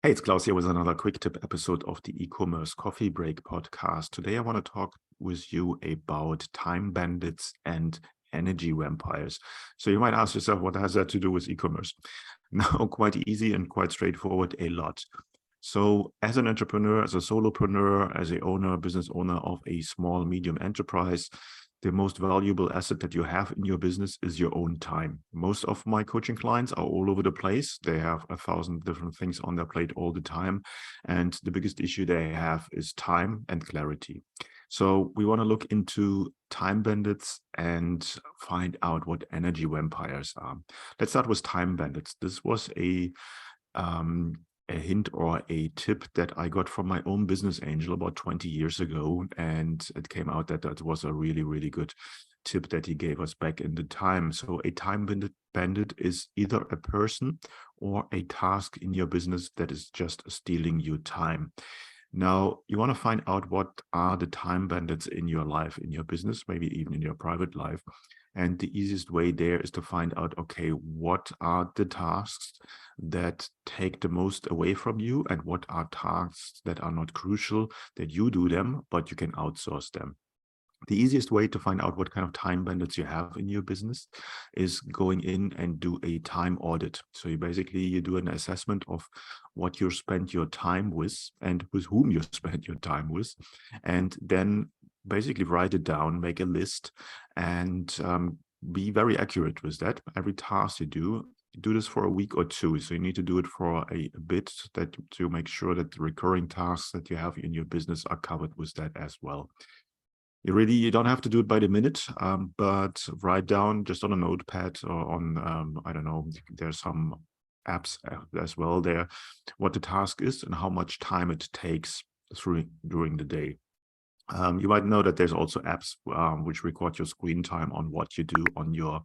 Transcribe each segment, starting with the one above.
Hey, it's Claus here with another quick tip episode of the e-commerce coffee break podcast. Today, I want to talk with you about time bandits and energy vampires. So you might ask yourself, what has that to do with e-commerce? Now, quite easy and quite straightforward, a lot. So as an entrepreneur, as a solopreneur, as a business owner of a small, medium enterprise, the most valuable asset that you have in your business is your own time. Most of my coaching clients are all over the place. They have 1,000 different things on their plate all the time. And the biggest issue they have is time and clarity. So we want to look into time bandits and find out what energy vampires are. Let's start with time bandits. This was a hint or a tip that I got from my own business angel about 20 years ago. And it came out that that was a really, really good tip that he gave us back in the time. So a time bandit is either a person or a task in your business that is just stealing your time. Now, you want to find out what are the time bandits in your life, in your business, maybe even in your private life. And the easiest way there is to find out, okay, what are the tasks that take the most away from you, and what are tasks that are not crucial that you do them, but you can outsource them. The easiest way to find out what kind of time bandits you have in your business is going in and do a time audit. So you do an assessment of what you spend your time with and with whom you spend your time with, and then basically write it down, make a list, and be very accurate with that. Every task you do this for a week or two. So you need to do it for a bit to make sure that the recurring tasks that you have in your business are covered with that as well. You don't have to do it by the minute, but write down just on a notepad or on, I don't know, there's some apps as well there, what the task is and how much time it takes during the day. You might know that there's also apps which record your screen time on what you do on your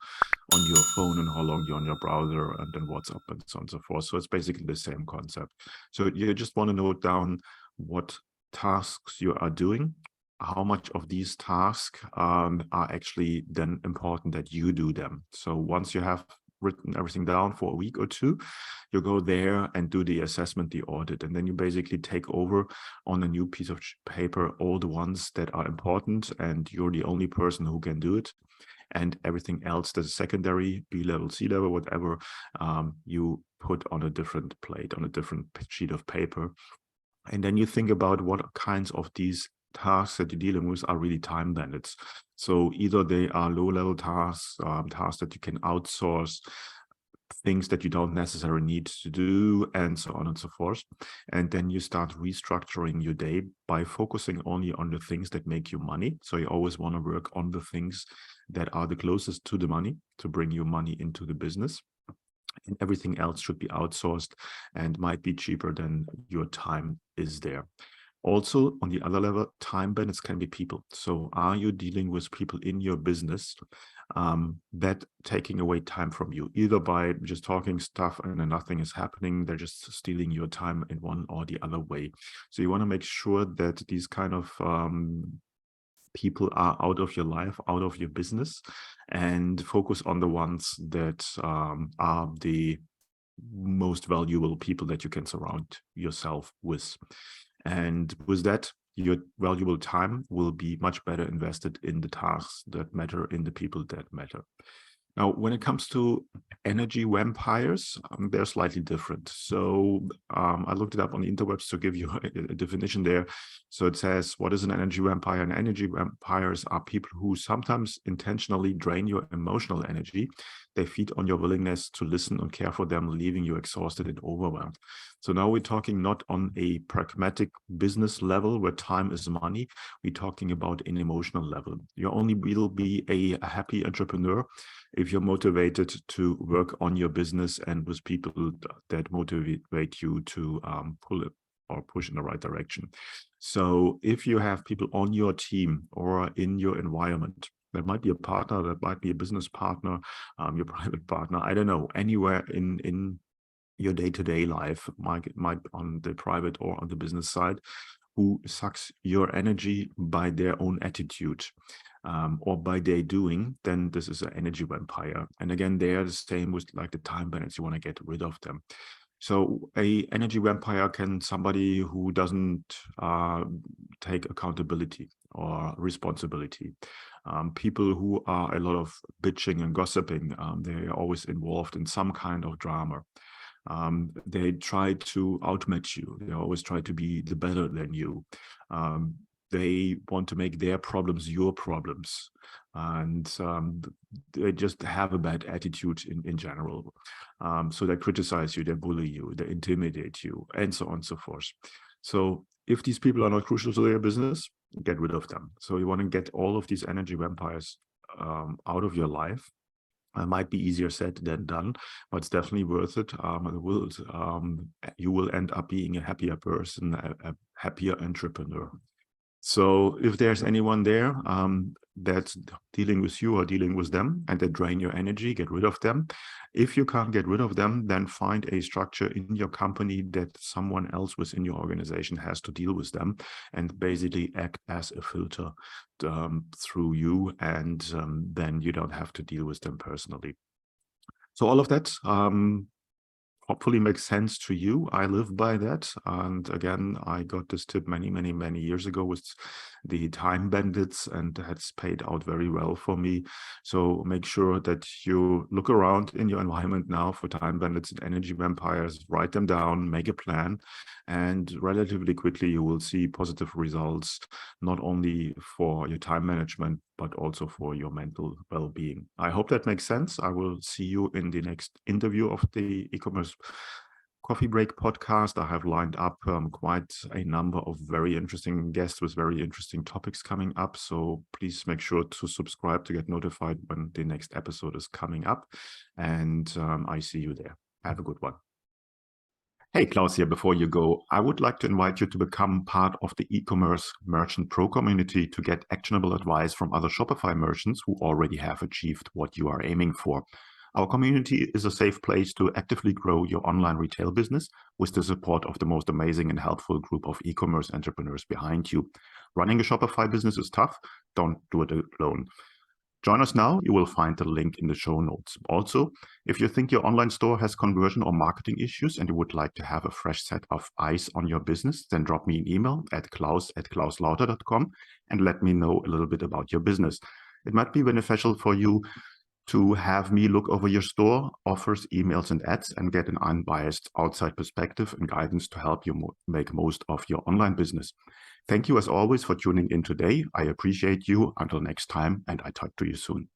phone and how long you're on your browser and then WhatsApp and so on and so forth. So it's basically the same concept. So you just want to note down what tasks you are doing, how much of these tasks are actually then important that you do them. So once you have written everything down for a week or two, you go there and do the assessment, the audit, and then you basically take over on a new piece of paper all the ones that are important, and you're the only person who can do it. And everything else that's secondary, B level, C level, whatever, you put on a different plate, on a different sheet of paper. And then you think about what kinds of these tasks that you're dealing with are really time bandits. So either they are low-level tasks, tasks that you can outsource, things that you don't necessarily need to do, and so on and so forth. And then you start restructuring your day by focusing only on the things that make you money. So you always want to work on the things that are the closest to the money to bring you money into the business. And everything else should be outsourced and might be cheaper than your time is there. Also, on the other level, time bandits can be people. So are you dealing with people in your business that taking away time from you, either by just talking stuff and then nothing is happening, they're just stealing your time in one or the other way. So you want to make sure that these kind of people are out of your life, out of your business, and focus on the ones that are the most valuable people that you can surround yourself with. And with that, your valuable time will be much better invested in the tasks that matter, in the people that matter. Now, when it comes to energy vampires, they're slightly different. So I looked it up on the interwebs to give you a definition there. So it says, what is an energy vampire? And energy vampires are people who sometimes intentionally drain your emotional energy. They feed on your willingness to listen and care for them, leaving you exhausted and overwhelmed. So now we're talking not on a pragmatic business level where time is money. We're talking about an emotional level. You only will be a happy entrepreneur if you're motivated to work on your business and with people that motivate you to pull it or push in the right direction. So if you have people on your team or in your environment, that might be a partner, that might be a business partner, your private partner, I don't know, anywhere in your day-to-day life, might on the private or on the business side, who sucks your energy by their own attitude or by their doing, then this is an energy vampire. And again, they are the same with like the time bandits. You want to get rid of them. So a energy vampire can somebody who doesn't take accountability or responsibility. People who are a lot of bitching and gossiping, they're always involved in some kind of drama. They try to outmatch you. They always try to be the better than you. They want to make their problems your problems. And they just have a bad attitude in general. So they criticize you, they bully you, they intimidate you, and so on and so forth. So if these people are not crucial to their business, get rid of them. So you want to get all of these energy vampires out of your life. It might be easier said than done, but it's definitely worth it. You will end up being a happier person, a happier entrepreneur. So if there's anyone there that's dealing with you or dealing with them and they drain your energy, get rid of them. If you can't get rid of them, then find a structure in your company that someone else within your organization has to deal with them and basically act as a filter through you, and then you don't have to deal with them personally. So all of that hopefully makes sense to you. I live by that. And again, I got this tip many years ago with the time bandits, and that's paid out very well for me. So make sure that you look around in your environment now for time bandits and energy vampires, write them down, make a plan, and relatively quickly you will see positive results, not only for your time management, but also for your mental well-being. I hope that makes sense. I will see you in the next interview of the e-commerce coffee break podcast. I have lined up quite a number of very interesting guests with very interesting topics coming up. So please make sure to subscribe to get notified when the next episode is coming up. And I see you there. Have a good one. Hey, Claus here. Before you go, I would like to invite you to become part of the e-commerce merchant pro community to get actionable advice from other Shopify merchants who already have achieved what you are aiming for. Our community is a safe place to actively grow your online retail business with the support of the most amazing and helpful group of e-commerce entrepreneurs behind you. Running a Shopify business is tough. Don't do it alone. Join us now. You will find the link in the show notes. Also, if you think your online store has conversion or marketing issues and you would like to have a fresh set of eyes on your business, then drop me an email at claus@clauslauter.com and let me know a little bit about your business. It might be beneficial for you to have me look over your store, offers, emails, and ads, and get an unbiased outside perspective and guidance to help you make most of your online business. Thank you as always for tuning in today. I appreciate you. Until next time, and I talk to you soon.